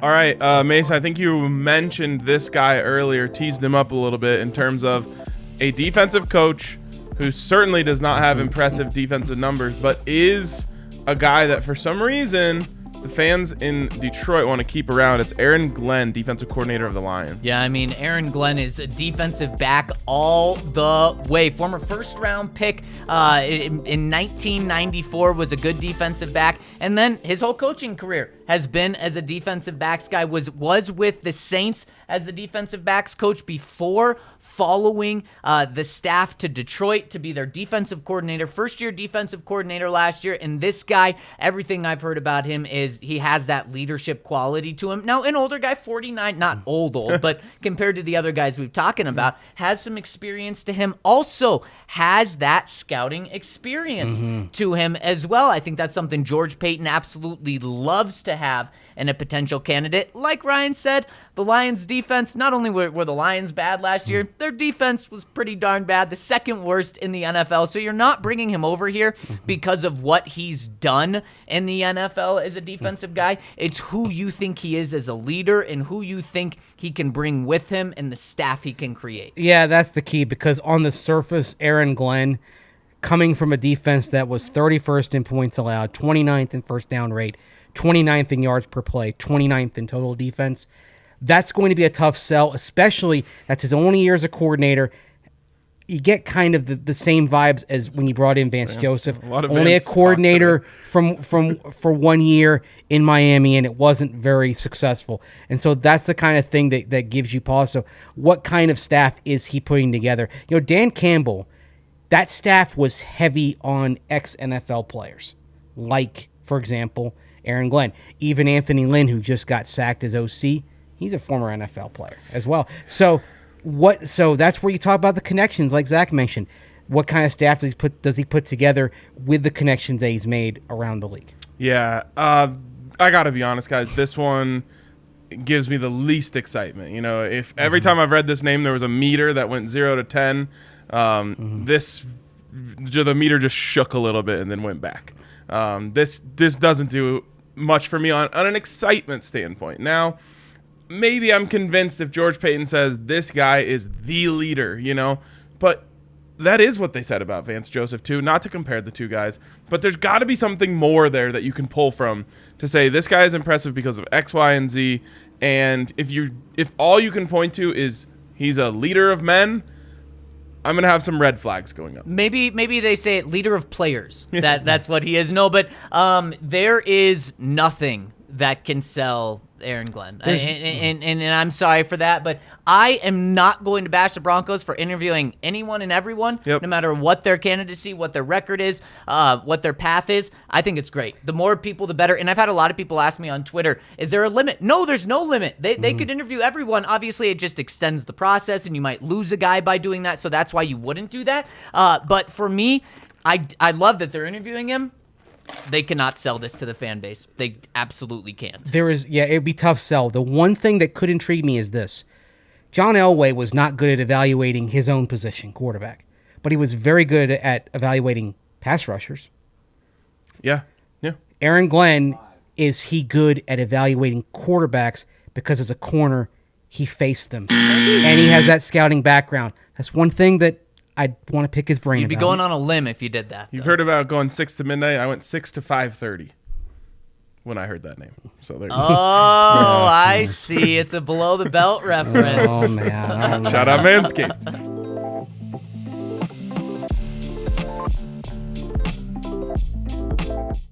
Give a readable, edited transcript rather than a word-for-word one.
All right, Mase, I think you mentioned this guy earlier, teased him up a little bit in terms of a defensive coach who certainly does not have impressive defensive numbers, but is a guy that for some reason the fans in Detroit want to keep around. It's Aaron Glenn, defensive coordinator of the Lions. Yeah, I mean, Aaron Glenn is a defensive back all the way. Former first-round pick in 1994, was a good defensive back. And then his whole coaching career has been as a defensive backs guy, was with the Saints as the defensive backs coach before following the staff to Detroit to be their defensive coordinator, first-year defensive coordinator last year. And this guy, everything I've heard about him is he has that leadership quality to him. Now, an older guy, 49, not old, but compared to the other guys we've talking about, has some experience to him. Also has that scouting experience to him as well. I think that's something George Paton absolutely loves to have in a potential candidate. Like Ryan said, the Lions defense, not only were the Lions bad last year, their defense was pretty darn bad, the second worst in the NFL. So you're not bringing him over here because of what he's done in the NFL as a defensive guy. It's who you think he is as a leader and who you think he can bring with him and the staff he can create. Yeah, that's the key, because on the surface, Aaron Glenn, coming from a defense that was 31st in points allowed, 29th in first down rate, 29th in yards per play, 29th in total defense. That's going to be a tough sell, especially that's his only year as a coordinator. You get kind of the same vibes as when you brought in Vance Joseph. Only a coordinator for 1 year in Miami, and it wasn't very successful. And so that's the kind of thing that gives you pause. So what kind of staff is he putting together? You know, Dan Campbell, that staff was heavy on ex-NFL players, like, for example, Aaron Glenn. Even Anthony Lynn, who just got sacked as OC, he's a former NFL player as well. So that's where you talk about the connections, like Zach mentioned. What kind of staff does he put together with the connections that he's made around the league? Yeah, I got to be honest, guys. This one gives me the least excitement. You know, if every time I've read this name, there was a meter that went 0 to 10, the meter just shook a little bit and then went back. This doesn't do much for me on an excitement standpoint. Now, maybe I'm convinced if George Paton says this guy is the leader, you know, but that is what they said about Vance Joseph too, not to compare the two guys, but there's got to be something more there that you can pull from to say this guy is impressive because of X, Y, and Z. And if all you can point to is he's a leader of men, I'm going to have some red flags going up. Maybe they say leader of players. That's what he is. No, but there is nothing that can sell Aaron Glenn. And I'm sorry for that, but I am not going to bash the Broncos for interviewing anyone and everyone, no matter what their candidacy, what their record is, what their path is. I think it's great. The more people, the better. And I've had a lot of people ask me on Twitter, is there a limit? No, there's no limit. They could interview everyone. Obviously, it just extends the process, and you might lose a guy by doing that, so that's why you wouldn't do that. But for me, I love that they're interviewing him. They cannot sell this to the fan base. They absolutely can't. It'd be tough sell. The one thing that could intrigue me is this. John Elway was not good at evaluating his own position, quarterback, but he was very good at evaluating pass rushers. Yeah. Aaron Glenn, is he good at evaluating quarterbacks because as a corner, he faced them, and he has that scouting background. That's one thing that I'd want to pick his brain. You'd be going on a limb if you did that. You've heard about going 6 to midnight. I went 6 to 5:30 when I heard that name. So there. I see. It's a below the belt reference. Oh man! Shout out Manscaped.